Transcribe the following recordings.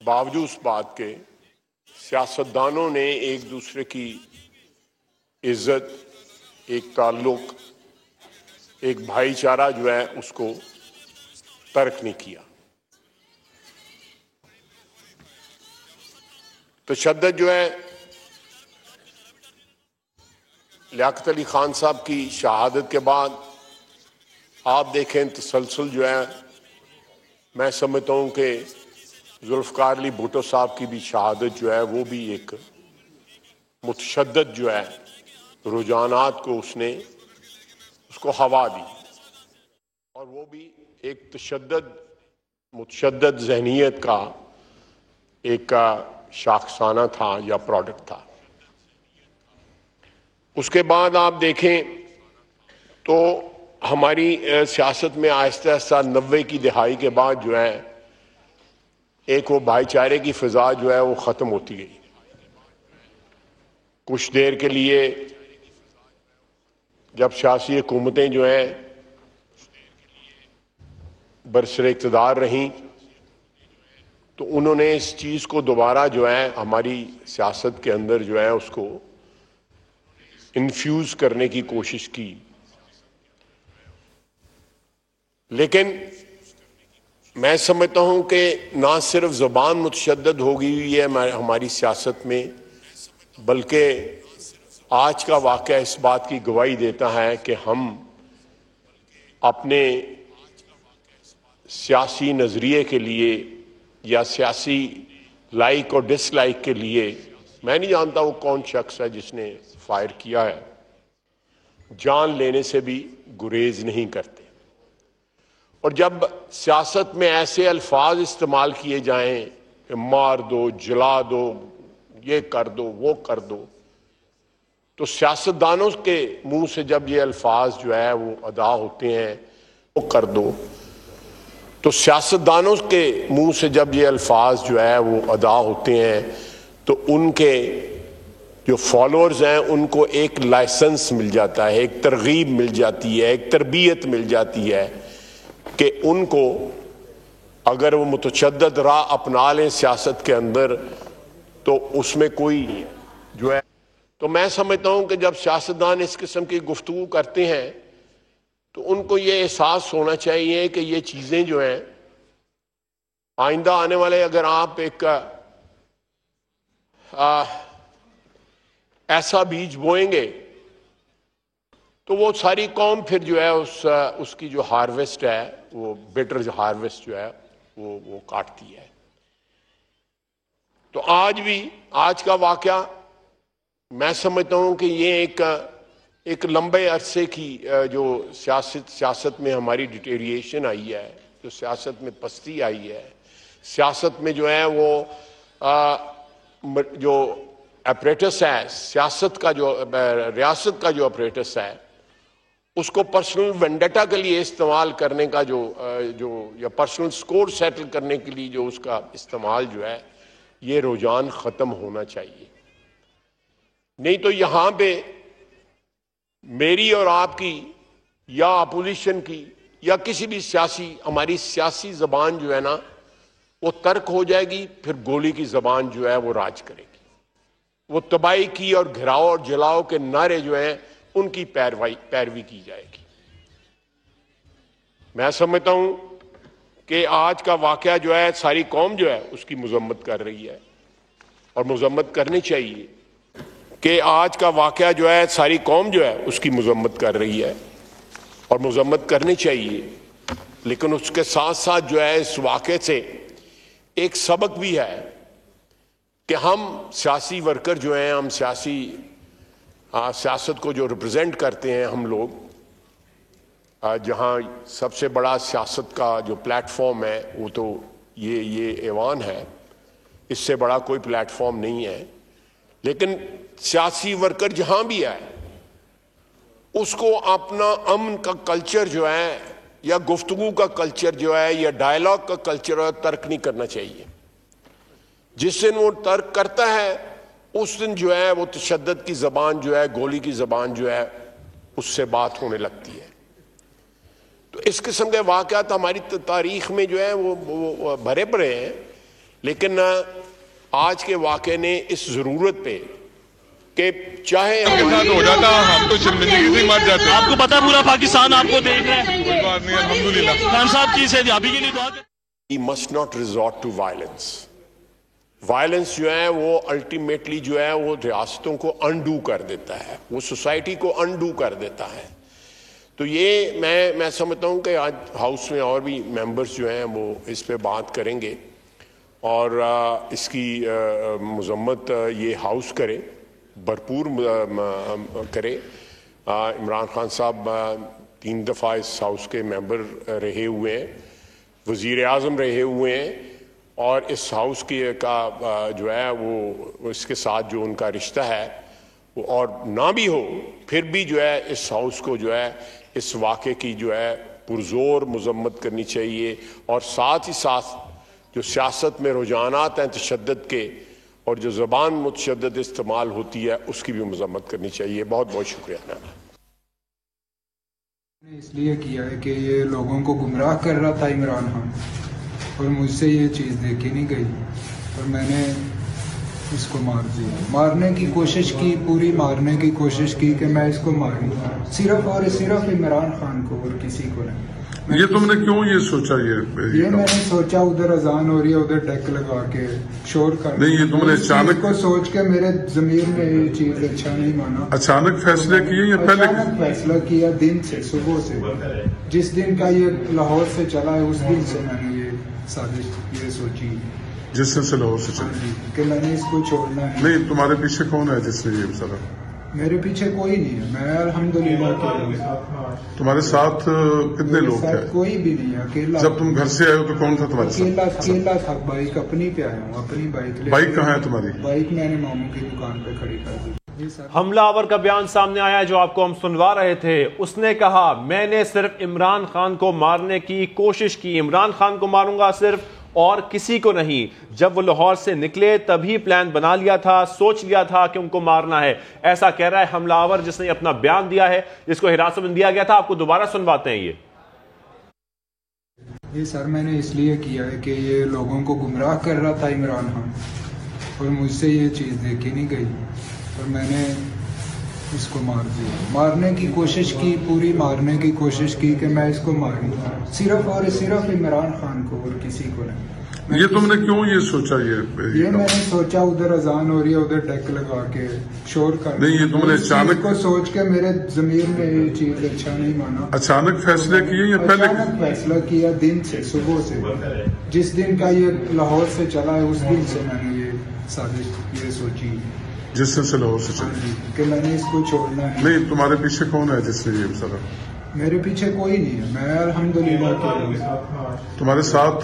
باوجود اس بات کے سیاستدانوں نے ایک دوسرے کی عزت، ایک تعلق، ایک بھائی چارہ جو ہے اس کو ترک نہیں کیا۔ تشدد جو ہے لیاقت علی خان صاحب کی شہادت کے بعد آپ دیکھیں تسلسل جو ہے، میں سمجھتا ہوں کہ ذوالفقار علی بھٹو صاحب کی بھی شہادت جو ہے وہ بھی ایک متشدد جو ہے رجحانات کو اس کو ہوا دی، اور وہ بھی ایک متشدد ذہنیت کا ایک شاخسانہ تھا یا پروڈکٹ تھا۔ اس کے بعد آپ دیکھیں تو ہماری سیاست میں آہستہ آہستہ 90 کی دہائی کے بعد جو ہے ایک وہ بھائی چارے کی فضا جو ہے وہ ختم ہوتی گئی۔ کچھ دیر کے لیے جب سیاسی حکومتیں جو ہیں برسر اقتدار رہیں تو انہوں نے اس چیز کو دوبارہ جو ہے ہماری سیاست کے اندر جو ہے اس کو انفیوز کرنے کی کوشش کی، لیکن میں سمجھتا ہوں کہ نہ صرف زبان متشدد ہو گئی ہوئی ہے ہماری سیاست میں، بلکہ آج کا واقعہ اس بات کی گواہی دیتا ہے کہ ہم اپنے سیاسی نظریے کے لیے یا سیاسی لائک اور ڈس لائک کے لیے، میں نہیں جانتا وہ کون شخص ہے جس نے فائر کیا ہے، جان لینے سے بھی گریز نہیں کرتے۔ اور جب سیاست میں ایسے الفاظ استعمال کیے جائیں کہ مار دو، جلا دو، یہ کر دو، وہ کر دو، تو سیاستدانوں کے منہ سے جب یہ الفاظ جو ہے وہ ادا ہوتے ہیں، وہ کر دو، تو سیاستدانوں کے منہ سے جب یہ الفاظ جو ہے وہ ادا ہوتے ہیں تو ان کے جو فالوورز ہیں ان کو ایک لائسنس مل جاتا ہے، ایک ترغیب مل جاتی ہے، ایک تربیت مل جاتی ہے کہ ان کو اگر وہ متشدد راہ اپنا لیں سیاست کے اندر تو اس میں کوئی جو ہے۔ تو میں سمجھتا ہوں کہ جب سیاستدان اس قسم کی گفتگو کرتے ہیں تو ان کو یہ احساس ہونا چاہیے کہ یہ چیزیں جو ہیں آئندہ آنے والے، اگر آپ ایک ایسا بیج بوئیں گے تو وہ ساری قوم پھر جو ہے اس کی جو ہارویسٹ ہے، وہ بیٹر ہارویسٹ جو ہے وہ کاٹتی ہے۔ تو آج کا واقعہ میں سمجھتا ہوں کہ یہ ایک لمبے عرصے کی جو سیاست میں ہماری ڈیٹیریشن آئی ہے، جو سیاست میں پستی آئی ہے، سیاست میں جو ہے وہ جو اپریٹس ہے سیاست کا، جو ریاست کا جو اپریٹس ہے، اس کو پرسنل وینڈیٹا کے لیے استعمال کرنے کا یا پرسنل سکور سیٹل کرنے کے لیے جو اس کا استعمال جو ہے، یہ رجحان ختم ہونا چاہیے۔ نہیں تو یہاں پہ میری اور آپ کی یا اپوزیشن کی یا کسی بھی ہماری سیاسی زبان جو ہے نا وہ ترک ہو جائے گی، پھر گولی کی زبان جو ہے وہ راج کرے گی، وہ تباہی کی اور گھراؤ اور جلاؤ کے نعرے جو ہیں ان کی پیروی کی جائے گی۔ میں سمجھتا ہوں کہ آج کا واقعہ جو ہے ساری قوم جو ہے اس کی مذمت کر رہی ہے، اور مذمت کرنی چاہیے کہ آج کا واقعہ جو ہے ساری قوم جو ہے اس کی مذمت کر رہی ہے اور مذمت کرنی چاہیے، لیکن اس کے ساتھ ساتھ جو ہے اس واقعے سے ایک سبق بھی ہے کہ ہم سیاسی ورکر جو ہیں، ہم سیاست کو جو ریپرزینٹ کرتے ہیں ہم لوگ، جہاں سب سے بڑا سیاست کا جو پلیٹ فارم ہے وہ تو یہ ایوان ہے، اس سے بڑا کوئی پلیٹ فارم نہیں ہے، لیکن سیاسی ورکر جہاں بھی ہے اس کو اپنا امن کا کلچر جو ہے یا گفتگو کا کلچر جو ہے یا ڈائلاگ کا کلچر ترک نہیں کرنا چاہیے۔ جس دن وہ ترک کرتا ہے اس دن جو ہے وہ تشدد کی زبان جو ہے، گولی کی زبان جو ہے، اس سے بات ہونے لگتی ہے۔ تو اس قسم کے واقعات ہماری تاریخ میں جو ہے وہ بھرے پڑے ہیں، لیکن آج کے واقعے نے اس ضرورت پہ کہ چاہے ہو جاتا ہم تو شرمندگی سے مر جاتے. آپ کو پتا پورا پاکستان آپ کو دیکھ رہے ہیں. کوئی بات نہیں, الحمدللہ. خان صاحب کی صحتیابی کے لیے دعا کریں. We must not resort to violence. Violence جو ہے وہ الٹیمیٹلی جو ہے وہ ریاستوں کو انڈو کر دیتا ہے, وہ سوسائٹی کو انڈو کر دیتا ہے. تو یہ میں سمجھتا ہوں کہ آج ہاؤس میں اور بھی ممبرز جو ہیں وہ اس پہ بات کریں گے اور اس کی مذمت یہ ہاؤس کرے, بھرپور کرے. عمران خان صاحب 3 دفعہ اس ہاؤس کے ممبر رہے ہوئے ہیں, وزیر اعظم رہے ہوئے ہیں, اور اس ہاؤس کا جو ہے وہ اس کے ساتھ جو ان کا رشتہ ہے وہ اور نہ بھی ہو پھر بھی جو ہے اس ہاؤس کو جو ہے اس واقعے کی جو ہے پرزور مذمت کرنی چاہیے, اور ساتھ ہی ساتھ جو سیاست میں رجحانات ہیں تشدد کے اور جو زبان متشدد استعمال ہوتی ہے اس کی بھی مذمت کرنی چاہیے. بہت بہت شکریہ. اس لیے کیا ہے کہ یہ لوگوں کو گمراہ کر رہا تھا عمران خان, اور مجھ سے یہ چیز دیکھی نہیں گئی اور میں نے اس کو مار دیا. مارنے کی کوشش کی, پوری مارنے کی کوشش کی کہ میں اس کو ماروں, صرف اور صرف عمران خان کو اور کسی کو نہیں. یہ تم نے کیوں یہ سوچا؟ یہ میں نے سوچا ادھر اذان ہو رہی ہے, ادھر ڈیک لگا کے شور کر نہیں, یہ تم نے اچانک کو سوچ کے میرے ضمیر میں یہ چیز اچھا نہیں مانا. اچانک فیصلے کیے یا پہلے؟ اچانک فیصلہ کیا, دن سے, صبح سے, جس دن کا یہ لاہور سے چلا ہے اس دن سے میں نے یہ سازش یہ سوچی. جس دن سے لاہور سے چلا کہ میں نے اس کو چھوڑنا ہے. نہیں, تمہارے پیچھے کون ہے جس نے یہ سارا؟ میرے پیچھے کوئی نہیں ہے, میں الحمدللہ. تمہارے ساتھ کتنے لوگ ہیں؟ کوئی بھی نہیں ہے, اکیلا. جب تم گھر سے آئے ہو تو کون تھا تمہارے ساتھ؟ اکیلا تھا. بائک اپنی پہ آیا ہوں, اپنی بائک لے. بائک کہاں ہے تمہاری؟ بائک میں نے ماموں کی دکان پہ کھڑی کر دی. حملہ آور کا بیان سامنے آیا جو آپ کو ہم سنوا رہے تھے. اس نے کہا میں نے صرف عمران خان کو مارنے کی کوشش کی, عمران خان کو ماروں گا صرف اور کسی کو نہیں. جب وہ لاہور سے نکلے تبھی پلان بنا لیا تھا, سوچ لیا تھا کہ ان کو مارنا ہے. ایسا کہہ رہا ہے حملہ آور جس نے اپنا بیان دیا ہے, جس کو حراست میں دیا گیا تھا. آپ کو دوبارہ سنواتے ہیں. یہ سر میں نے اس لیے کیا ہے کہ یہ لوگوں کو گمراہ کر رہا تھا عمران خان, اور مجھ سے یہ چیز دیکھی نہیں گئی اور میں نے اس کو مار دیا. مارنے کی کوشش کی, پوری مارنے کی کوشش کی کہ میں اس کو ماروں, صرف اور صرف عمران خان کو اور کسی کو نہیں. یہ تم نے کیوں یہ سوچا؟ یہ میں نے سوچا ادھر اذان ہو رہی ہے, ادھر ڈیک لگا کے شور کر. نہیں, یہ تم نے اچانک کو سوچ کے میرے ضمیر میں یہ چیز اچھا نہیں مانا. اچانک فیصلے کیے یا پہلے؟ اچانک فیصلہ کیا, دن سے, صبح سے, جس دن کا یہ لاہور سے چلا ہے اس دن سے میں نے یہ سازش یہ سوچی. جس دن سے لاہور سے چلا کہ میں نے اس کو چھوڑنا ہے. نہیں, تمہارے پیچھے کون ہے جس نے یہ سارا؟ میرے پیچھے کوئی نہیں ہے, میں الحمدللہ. تمہارے ساتھ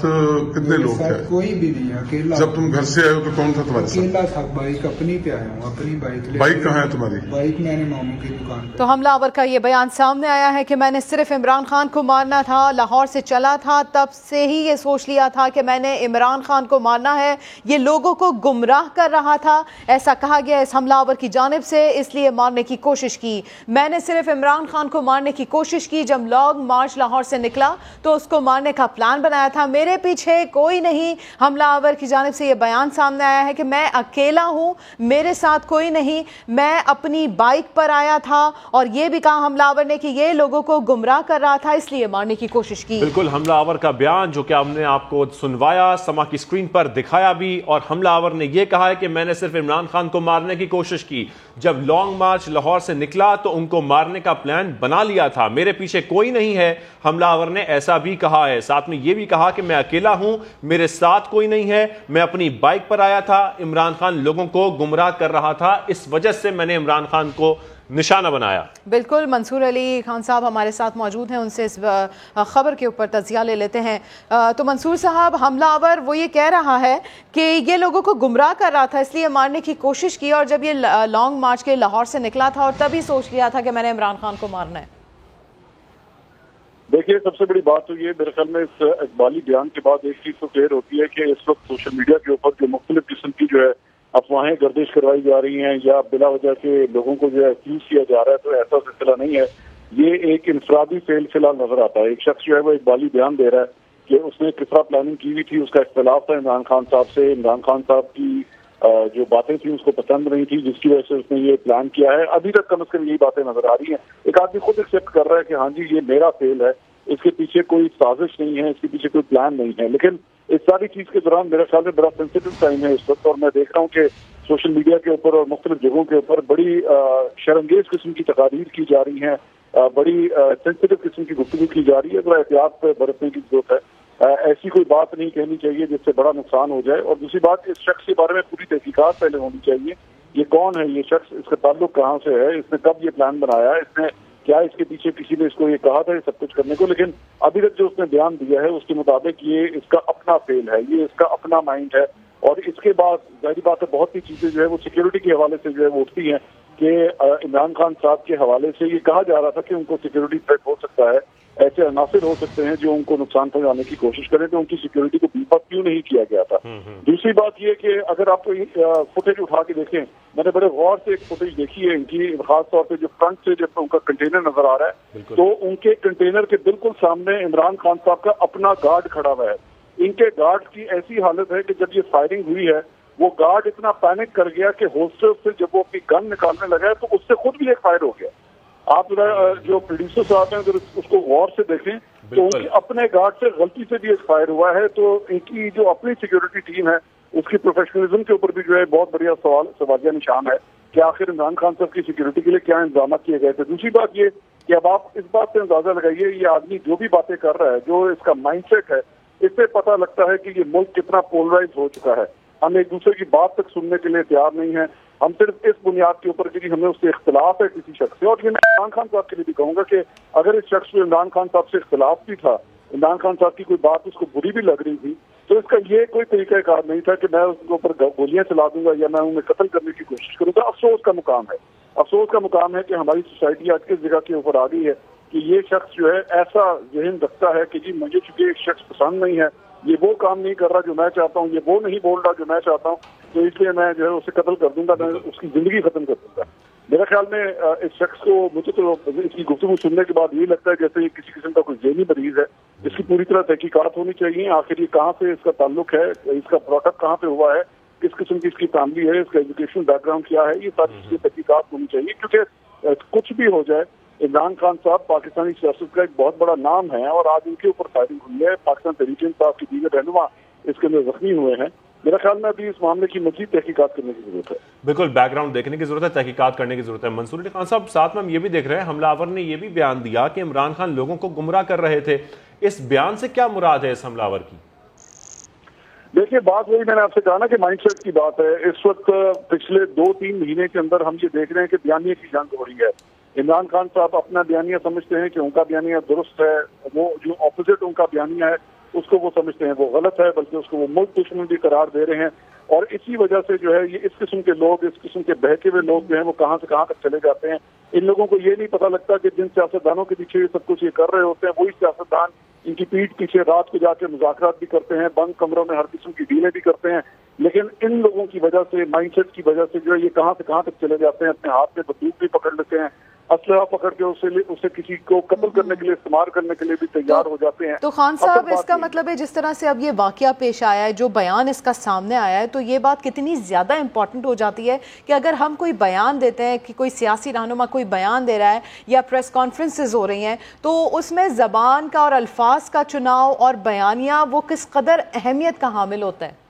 کتنے لوگ ہیں؟ کوئی بھی نہیں ہے, اکیلا. جب تم گھر سے آئے ہو تو کون تھا تمہارے ساتھ؟ اکیلا تھا. بائک اپنی پہ آیا ہوں, اپنی بائک لے. بائک کہاں ہے تمہاری؟ بائک میں نے ماموں کی دکان پہ. تو حملہ آور کا یہ بیان سامنے آیا ہے کہ میں نے صرف عمران خان کو مارنا تھا, لاہور سے چلا تھا تب سے ہی یہ سوچ لیا تھا کہ میں نے عمران خان کو مارنا ہے, یہ لوگوں کو گمراہ کر رہا تھا. ایسا کہا گیا اس حملہ آور کی جانب سے, اس لیے مارنے کی کوشش کی. میں نے صرف عمران خان کو مارنے کی کوشش کی. جب لانگ مارچ لاہور سے نکلا تو اس کو مارنے کا پلان بنایا تھا. میرے پیچھے کوئی نہیں. حملہ آور کی جانب سے یہ بیان سامنے آیا ہے کہ میں اکیلا ہوں, میرے ساتھ کوئی نہیں, میں اپنی بائک پر آیا تھا. اور یہ بھی کہا حملہ آور نے کہ یہ لوگوں کو گمراہ کر رہا تھا, اس لیے مارنے کی کوشش کی. بالکل حملہ آور کا بیان جو کہ ہم نے آپ کو سنوایا, سما کی سکرین پر دکھایا بھی. اور حملہ آور نے یہ کہا ہے کہ میں نے صرف عمران خان کو مارنے کی کوشش کی. جب لانگ مارچ لاہور سے نکلا تو ان کو مارنے کا پلان بنا لیا تھا. میرے پیچھے کوئی نہیں ہے, حملہ آور نے ایسا بھی کہا ہے. ساتھ میں یہ بھی کہا کہ میں اکیلا ہوں, میرے ساتھ کوئی نہیں ہے, میں اپنی بائک پر آیا تھا. عمران خان لوگوں کو گمراہ کر رہا تھا, اس وجہ سے میں نے عمران خان کو نشانہ بنایا. بالکل منصور علی خان صاحب ہمارے ساتھ موجود ہیں, ان سے اس خبر کے اوپر تجزیہ لے لیتے ہیں. تو منصور صاحب, حملہ آور وہ یہ کہہ رہا ہے کہ یہ لوگوں کو گمراہ کر رہا تھا, اس لیے مارنے کی کوشش کی, اور جب یہ لانگ مارچ کے لاہور سے نکلا تھا اور تبھی سوچ لیا تھا کہ میں نے عمران خان کو مارنا ہے. دیکھیے, سب سے بڑی بات تو یہ میرے خیال میں اس اقبالی بیان کے بعد ایک چیز تو کلیئر ہوتی ہے کہ اس وقت سوشل میڈیا کے اوپر جو مختلف قسم کی جو ہے افواہیں گردش کروائی جا رہی ہیں یا بلا وجہ کے لوگوں کو جو ہے ایکسکیوز کیا جا رہا ہے, تو ایسا سلسلہ نہیں ہے. یہ ایک انفرادی فعل فی الحال نظر آتا ہے. ایک شخص جو ہے وہ اقبالی بیان دے رہا ہے, کہ اس نے کس طرح پلاننگ کی ہوئی تھی. اس کا اختلاف تھا عمران خان صاحب سے. عمران خان صاحب کی جو باتیں تھیں اس کو پسند نہیں تھی, جس کی وجہ سے اس نے یہ پلان کیا ہے. ابھی تک کم از کم یہی باتیں نظر آ رہی ہیں. ایک آدمی خود ایکسیپٹ کر رہا ہے کہ ہاں جی یہ میرا فیل ہے, اس کے پیچھے کوئی سازش نہیں ہے, اس کے پیچھے کوئی پلان نہیں ہے. لیکن اس ساری چیز کے دوران میرے خیال میں بڑا سینسیٹیو ٹائم ہے اس وقت, اور میں دیکھ رہا ہوں کہ سوشل میڈیا کے اوپر اور مختلف جگہوں کے اوپر بڑی شرمگیز قسم کی تقاریر کی جا رہی ہیں, بڑی سینسیٹیو قسم کی گفتگو کی جا رہی ہے. ذرا احتیاط پہ برتنے کی ضرورت ہے. ایسی کوئی بات نہیں کہنی چاہیے جس سے بڑا نقصان ہو جائے. اور دوسری بات, اس شخص کے بارے میں پوری تحقیقات پہلے ہونی چاہیے. یہ کون ہے یہ شخص, اس کا تعلق کہاں سے ہے, اس نے کب یہ پلان بنایا, اس نے کیا اس کے پیچھے کسی نے اس کو یہ کہا تھا یہ سب کچھ کرنے کو. لیکن ابھی تک جو اس نے بیان دیا ہے اس کے مطابق یہ اس کا اپنا فیل ہے, یہ اس کا اپنا مائنڈ ہے. اور اس کے بعد ظاہری بات ہے بہت سی چیزیں جو ہے وہ سیکیورٹی کے حوالے سے جو ہے وہ اٹھتی ہیں کہ عمران خان صاحب کے حوالے سے یہ کہا جا رہا تھا کہ ان کو سیکیورٹی تھریٹ ہو سکتا ہے, ایسے عناصر ہو سکتے ہیں جو ان کو نقصان پہنچانے کی کوشش کریں, تو ان کی سیکیورٹی کو بیف اپ کیوں نہیں کیا گیا تھا. دوسری بات یہ کہ اگر آپ فوٹیج اٹھا کے دیکھیں, میں نے بڑے غور سے ایک فوٹیج دیکھی ہے ان کی, خاص طور پہ جو فرنٹ سے جب ان کا کنٹینر نظر آ رہا ہے تو ان کے کنٹینر کے بالکل سامنے عمران خان صاحب کا اپنا گارڈ کھڑا ہوا ہے. ان کے گارڈ کی ایسی حالت ہے کہ جب یہ فائرنگ ہوئی ہے وہ گارڈ اتنا پینک کر گیا کہ ہولسٹر سے جب وہ اپنی گن نکالنے لگا ہے تو اس سے خود بھی ایک فائر ہو گیا. آپ جو پروڈیوسر صاحب ہیں اگر اس کو غور سے دیکھیں تو ان کے اپنے گارڈ سے غلطی سے بھی ایک فائر ہوا ہے. تو ان کی جو اپنی سیکیورٹی ٹیم ہے اس کی پروفیشنلزم کے اوپر بھی جو ہے بہت بڑا سوالیہ نشان ہے کہ آخر عمران خان صاحب کی سیکیورٹی کے لیے کیا انتظامات کیے گئے تھے. دوسری بات یہ کہ اب آپ اس بات سے اندازہ لگائیے یہ آدمی جو بھی باتیں کر رہا ہے, جو اس کا مائنڈ سیٹ ہے, اس سے پتہ لگتا ہے کہ یہ ملک کتنا پولرائز ہو چکا ہے. ہم ایک دوسرے کی بات تک سننے کے لیے تیار نہیں ہیں. ہم صرف اس بنیاد کے اوپر کہ ہمیں اس سے اختلاف ہے کسی شخص سے. اور یہ میں عمران خان صاحب کے لیے بھی کہوں گا کہ اگر اس شخص کو عمران خان صاحب سے اختلاف بھی تھا, عمران خان صاحب کی کوئی بات اس کو بری بھی لگ رہی تھی, تو اس کا یہ کوئی طریقہ کار نہیں تھا کہ میں اس کے اوپر گولیاں چلا دوں گا یا میں انہیں قتل کرنے کی کوشش کروں گا. افسوس کا مقام ہے, افسوس کا مقام ہے کہ ہماری سوسائٹی آج کس جگہ کے اوپر آ گئی ہے کہ یہ شخص جو ہے ایسا ذہن رکھتا ہے کہ جی مجھے چونکہ ایک شخص پسند نہیں ہے, یہ وہ کام نہیں کر رہا جو میں چاہتا ہوں, یہ وہ نہیں بول رہا جو میں چاہتا ہوں, تو اس لیے میں جو ہے اسے قتل کر دوں گا, میں اس کی زندگی ختم کر دوں گا. میرے خیال میں اس شخص کو, مجھے تو اس کی گفتگو سننے کے بعد یہ لگتا ہے جیسے یہ کسی قسم کا کوئی ذہنی مریض ہے. اس کی پوری طرح تحقیقات ہونی چاہیے. آخر یہ کہاں سے اس کا تعلق ہے, اس کا پروڈکٹ کہاں پہ ہوا ہے, کس قسم کی اس کی فیملی ہے, اس کا ایجوکیشن بیک گراؤنڈ کیا ہے, یہ ساری چیزیں تحقیقات ہونی چاہیے. کیونکہ کچھ بھی ہو جائے, عمران خان صاحب پاکستانی سیاست کا ایک بہت بڑا نام ہے اور آج ان کے اوپر فائرنگ ہوئی ہے. پاکستان تحریک انصاف کے دیگر رہنما اس کے اندر زخمی ہوئے ہیں. میرا خیال میں ابھی اس معاملے کی مزید تحقیقات کرنے کی ضرورت ہے. بالکل بیک گراؤنڈ دیکھنے کی ضرورت ہے, تحقیقات کرنے کی ضرورت ہے. منصور علی خان صاحب, ساتھ میں ہم یہ بھی دیکھ رہے ہیں حملہ آور نے یہ بھی بیان دیا کہ عمران خان لوگوں کو گمراہ کر رہے تھے. اس بیان سے کیا مراد ہے اس حملہ آور کی؟ دیکھیے بات وہی میں نے آپ سے کہا نا کہ مائنڈ سیٹ کی بات ہے. اس وقت پچھلے 2-3 مہینے کے اندر ہم یہ دیکھ رہے ہیں کہ بیانیے کی جنگ ہو رہی ہے. عمران خان صاحب اپنا بیانیہ سمجھتے ہیں کہ ان کا بیانیہ درست ہے, وہ جو اپوزٹ ان کا بیانیہ ہے اس کو وہ سمجھتے ہیں وہ غلط ہے, بلکہ اس کو وہ ملک دشمن بھی قرار دے رہے ہیں. اور اسی وجہ سے جو ہے یہ اس قسم کے لوگ, اس قسم کے بہکے ہوئے لوگ جو ہیں وہ کہاں سے کہاں تک چلے جاتے ہیں. ان لوگوں کو یہ نہیں پتہ لگتا کہ جن سیاستدانوں کے پیچھے یہ سب کچھ یہ کر رہے ہوتے ہیں وہی سیاستدان ان کی پیٹھ پیچھے رات کو جا کے مذاکرات بھی کرتے ہیں, بند کمروں میں ہر قسم کی ڈیلیں بھی کرتے ہیں. لیکن ان لوگوں کی وجہ سے, مائنڈ سیٹ کی وجہ سے جو ہے یہ کہاں سے کہاں تک چلے جاتے ہیں. اپنے ہاتھ میں بندوق بھی پکڑ لیتے ہیں, اسلحہ پکڑ کے اسے کسی کو قتل کرنے کے لیے, استعمال کرنے کے لیے بھی تیار ہو جاتے ہیں. تو خان صاحب اس کا مطلب ہے جس طرح سے اب یہ واقعہ پیش آیا ہے, جو بیان اس کا سامنے آیا ہے, تو یہ بات کتنی زیادہ امپورٹنٹ ہو جاتی ہے کہ اگر ہم کوئی بیان دیتے ہیں کہ کوئی سیاسی رہنما کوئی بیان دے رہا ہے یا پریس کانفرنسز ہو رہی ہیں, تو اس میں زبان کا اور الفاظ کا چناؤ اور بیانیہ وہ کس قدر اہمیت کا حامل ہوتا ہے.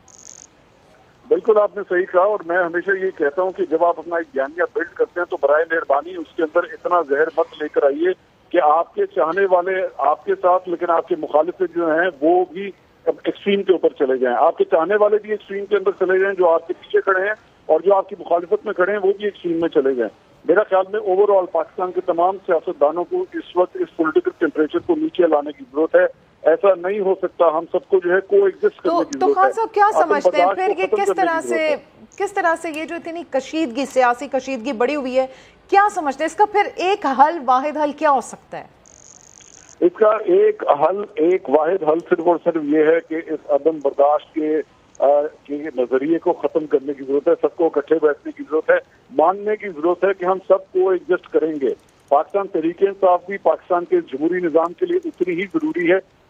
بالکل آپ نے صحیح کہا, اور میں ہمیشہ یہ کہتا ہوں کہ جب آپ اپنا ایک بیانیہ بلڈ کرتے ہیں تو برائے مہربانی اس کے اندر اتنا زہر مت لے کر آئیے کہ آپ کے چاہنے والے آپ کے ساتھ لیکن آپ کے مخالف جو ہیں وہ بھی ایکسٹریم کے اوپر چلے جائیں. آپ کے چاہنے والے بھی ایکسٹریم کے اندر چلے جائیں جو آپ کے پیچھے کھڑے ہیں, اور جو آپ کی مخالفت میں کھڑے ہیں وہ بھی ایکسٹریم میں چلے جائیں. میرا خیال میں اوور آل پاکستان کے تمام سیاستدانوں کو اس وقت اس پولیٹیکل ٹیمپریچر کو نیچے لانے کی ضرورت ہے. ایسا نہیں ہو سکتا, ہم سب کو جو ہے کو ایگزسٹ کرنے کی ضرورت ہے. تو خان صاحب کیا سمجھتے ہیں پھر یہ کس طرح سے یہ جو اتنی کشیدگی, سیاسی کشیدگی بڑی ہوئی ہے, کیا سمجھتے ہیں اس کا پھر ایک حل, واحد حل کیا ہو سکتا ہے؟ اس کا ایک واحد حل صرف اور صرف یہ ہے کہ اس عدم برداشت کے نظریے کو ختم کرنے کی ضرورت ہے. سب کو اکٹھے بیٹھنے کی ضرورت ہے, ماننے کی ضرورت ہے کہ ہم سب کو ایڈجسٹ کریں گے. پاکستان تحریک انصاف بھی پاکستان کے جمہوری نظام کے لیے اتنی ہی ضروری ہے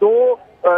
2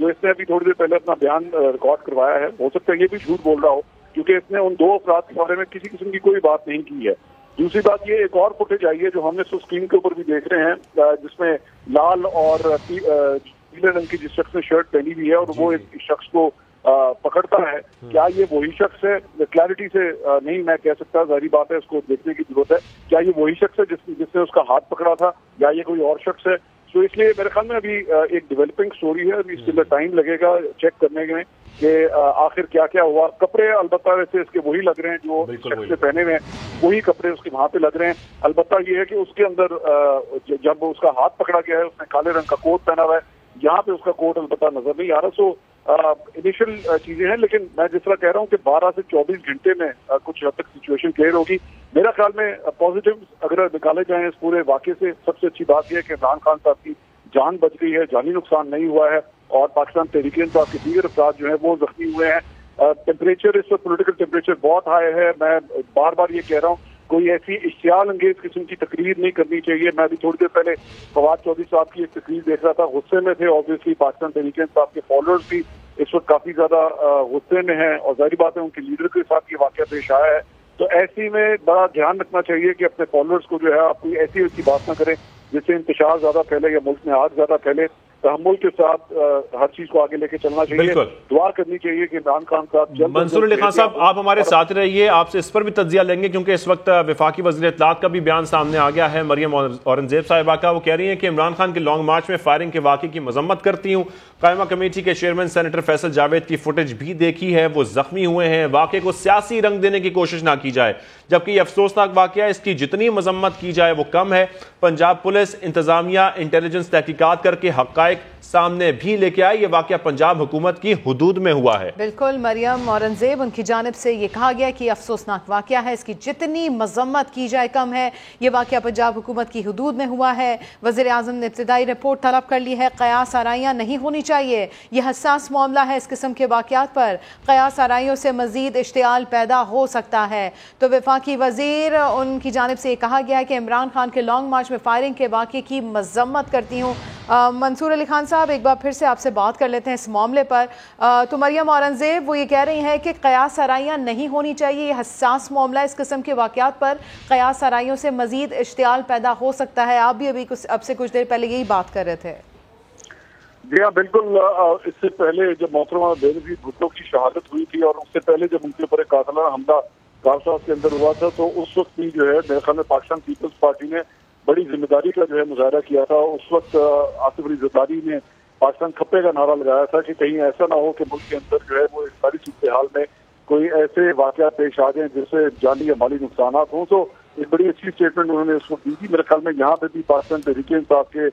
جو اس نے ابھی تھوڑی دیر پہلے اپنا بیان ریکارڈ کروایا ہے، ہو سکتا ہے یہ بھی جھوٹ بول رہا ہو، کیونکہ اس نے ان 2 افراد کے بارے میں کسی قسم کی کوئی بات نہیں کی ہے۔ دوسری بات یہ ایک اور فوٹیج آئی ہے جو ہم نے اسکرین کے اوپر بھی دیکھ رہے ہیں، جس میں لال اور پیلے رنگ کی جس شخص نے شرٹ پہنی ہوئی ہے اور وہ ایک شخص کو پکڑتا ہے۔ کیا یہ وہی شخص ہے؟ کلیئرٹی سے نہیں میں کہہ سکتا، ظاہری بات ہے اس کو دیکھنے کی ضرورت ہے۔ کیا یہ وہی شخص ہے جس نے اس کا ہاتھ پکڑا تھا یا یہ کوئی اور شخص ہے؟ تو اس لیے میرے خیال میں ابھی ایک ڈیولپنگ سٹوری ہے، ابھی اس کے لیے ٹائم لگے گا چیک کرنے میں کہ آخر کیا کیا ہوا۔ کپڑے البتہ ویسے اس کے وہی لگ رہے ہیں جو شخص سے پہنے ہوئے ہیں، وہی کپڑے اس کے وہاں پہ لگ رہے ہیں۔ البتہ یہ ہے کہ اس کے اندر جب اس کا ہاتھ پکڑا گیا ہے اس نے کالے رنگ کا کوٹ پہنا ہوا ہے، یہاں پہ اس کا کوٹ البتہ نظر نہیں آ رہا۔ سو انیشل چیزیں ہیں، لیکن میں جس طرح کہہ رہا ہوں کہ 12 سے 24 گھنٹے میں کچھ حد تک سچویشن کلیئر ہوگی۔ میرا خیال میں پازیٹیو اگر نکالے جائیں اس پورے واقعے سے، سب سے اچھی بات یہ ہے کہ عمران خان صاحب کی جان بچ گئی ہے، جانی نقصان نہیں ہوا ہے، اور پاکستان تحریک انصاف کے دیگر افراد جو ہیں وہ زخمی ہوئے ہیں۔ ٹیمپریچر اس وقت پولیٹیکل ٹیمپریچر بہت ہائی ہے۔ میں بار بار یہ کہہ رہا ہوں کوئی ایسی اشتعال انگیز قسم کی تقریر نہیں کرنی چاہیے۔ میں ابھی تھوڑی دیر پہلے فواد چودھری صاحب کی ایک تقریر دیکھ رہا تھا، غصے میں تھے، آبویسلی پاکستان تحریک انصاف کے فالوورز بھی اس وقت کافی زیادہ غصے میں ہیں، اور ظاہری بات ہے ان کے لیڈر کے ساتھ یہ واقعہ پیش آیا ہے۔ تو ایسی میں بڑا دھیان رکھنا چاہیے کہ اپنے فالوورز کو جو ہے آپ کوئی ایسی بات نہ کریں جس سے انتشار زیادہ پھیلے یا ملک میں آگ زیادہ پھیلے۔ تحمل کے ساتھ ہر چیز کو آگے لے کے چلنا چاہیے، دعا کرنی چاہیے کہ عمران خان صاحب منصور علی خان صاحب آپ ہمارے ساتھ رہیے، آپ سے اس پر بھی تجزیہ لیں گے کیونکہ اس وقت وفاقی وزیر اطلاعات کا بھی بیان سامنے آ گیا ہے مریم اورنگزیب صاحبہ کا۔ وہ کہہ رہی ہیں کہ عمران خان کے لانگ مارچ میں فائرنگ کے واقعے کی مذمت کرتی ہوں۔ قائمہ کمیٹی کے چیئرمین سینیٹر فیصل جاوید کی فوٹیج بھی دیکھی ہے، وہ زخمی ہوئے ہیں۔ واقعے کو سیاسی رنگ دینے کی کوشش نہ کی جائے، جبکہ یہ افسوسناک واقعہ ہے، اس کی جتنی مذمت کی جائے وہ کم ہے۔ پنجاب پولیس انتظامیہ انٹیلیجنس تحقیقات کر کے حقائق سامنے بھی لے کے آئے، یہ واقعہ پنجاب حکومت کی حدود میں ہوا ہے۔ بالکل مریم اورنگزیب ان کی جانب سے یہ کہا گیا کہ یہ افسوسناک واقعہ ہے، اس کی جتنی مذمت کی جائے کم ہے، یہ واقعہ پنجاب حکومت کی حدود میں ہوا ہے۔ وزیر اعظم نے ابتدائی رپورٹ طلب کر لی ہے، قیاس آرائیاں نہیں ہونی چاہیے، یہ حساس معاملہ ہے، اس قسم کے واقعات پر قیاس آرائیوں سے مزید اشتعال پیدا ہو سکتا ہے۔ تو وفاقی وزیر ان کی جانب سے یہ کہا گیا ہے کہ عمران خان کے لانگ مارچ میں فائرنگ کے واقعے کی مذمت کرتی ہوں۔ منصور علی خان صاحب ایک بار پھر سے آپ سے بات کر لیتے ہیں اس معاملے پر۔ تو مریم اورنگزیب وہ یہ کہہ رہی ہیں کہ قیاس آرائیاں نہیں ہونی چاہیے، یہ حساس معاملہ ہے، اس قسم کے واقعات پر قیاس آرائیوں سے مزید اشتعال پیدا ہو سکتا ہے۔ آپ بھی اب سے کچھ دیر پہلے یہی بات کر رہے تھے۔ جی ہاں بالکل، اس سے پہلے جب محترمہ بینظیر بھٹو کی شہادت ہوئی تھی اور اس سے پہلے جب ان کے اوپر ایک قاتلانہ حملہ کارساز کے اندر ہوا تھا، تو اس وقت بھی جو ہے میرے خیال میں پاکستان پیپلز پارٹی نے بڑی ذمہ داری کا جو ہے مظاہرہ کیا تھا۔ اس وقت آصف علی زرداری نے پاکستان کھپے کا نعرہ لگایا تھا کہ کہیں ایسا نہ ہو کہ ملک کے اندر جو ہے وہ اس ساری صورتحال میں کوئی ایسے واقعات پیش آ جائیں جس سے جانی یا مالی نقصانات ہوں۔ تو ایک بڑی اچھی اسٹیٹمنٹ انہوں نے اس وقت دی تھی۔ میرے خیال میں یہاں پہ بھی پاکستان تحریک انصاف کے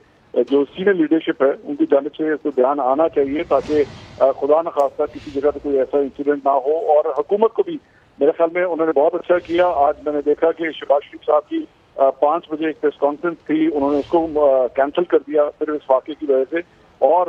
جو سینئر لیڈرشپ ہے ان کی جانب سے اس کو دھیان آنا چاہیے تاکہ خدا نخواستہ کسی جگہ پہ کوئی ایسا انسیڈنٹ نہ ہو۔ اور حکومت کو بھی میرے خیال میں انہوں نے بہت اچھا کیا۔ آج میں نے دیکھا کہ شہباز شریف صاحب کی 5 بجے ایک پریس کانفرنس تھی، انہوں نے اس کو کینسل کر دیا صرف اس واقعے کی وجہ سے، اور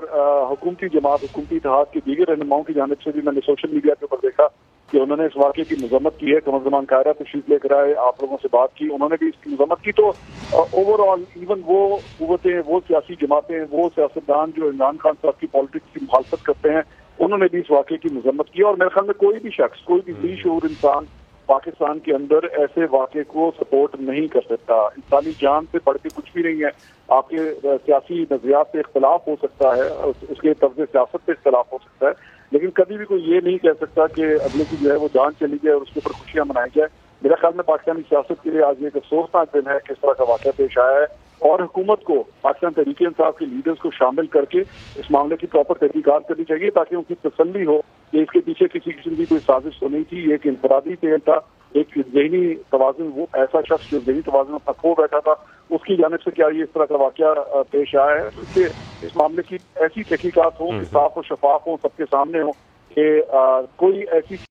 حکومتی جماعت حکومتی اتحاد کے دیگر رہنماؤں کی جانب سے بھی میں نے سوشل میڈیا کے اوپر دیکھا کہ انہوں نے اس واقعے کی مذمت کی ہے۔ قمر زمان قاہرہ تشریف لے کر آئے، آپ لوگوں سے بات کی، انہوں نے بھی اس کی مذمت کی۔ تو اوور آل ایون وہ قوتیں، وہ سیاسی جماعتیں، وہ سیاستدان جو عمران خان صاحب کی پالیٹکس کی مخالفت کرتے ہیں، انہوں نے بھی اس واقعے کی مذمت کی۔ اور میرے خیال میں کوئی بھی شخص، کوئی بھی ذی شعور انسان پاکستان کے اندر ایسے واقعے کو سپورٹ نہیں کر سکتا۔ انسانی جان سے بڑھ کے کچھ بھی نہیں ہے۔ آپ کے سیاسی نظریات سے اختلاف ہو سکتا ہے، اس کے طرز سیاست پہ اختلاف ہو سکتا ہے، لیکن کبھی بھی کوئی یہ نہیں کہہ سکتا کہ اگلے کی جو ہے وہ جان چلی جائے اور اس کے اوپر خوشیاں منائی جائے۔ میرے خیال میں پاکستانی سیاست کے لیے آج ایک افسوسناک دن ہے کہ اس طرح کا واقعہ پیش آیا ہے، اور حکومت کو پاکستان تحریک انصاف کے لیڈرز کو شامل کر کے اس معاملے کی پراپر تحقیقات کرنی چاہیے تاکہ ان کی تسلی ہو کہ اس کے پیچھے کسی قسم کی کوئی سازش تو نہیں تھی، یہ ایک انفرادی فعل تھا، ایک ذہنی توازن، وہ ایسا شخص جو ذہنی توازن اپنا کھو بیٹھا تھا، اس کی جانب سے کیا یہ اس طرح کا واقعہ پیش آیا ہے۔ اس سے اس معاملے کی ایسی تحقیقات ہوں کہ صاف و شفاف ہوں، سب کے سامنے ہوں کہ کوئی ایسی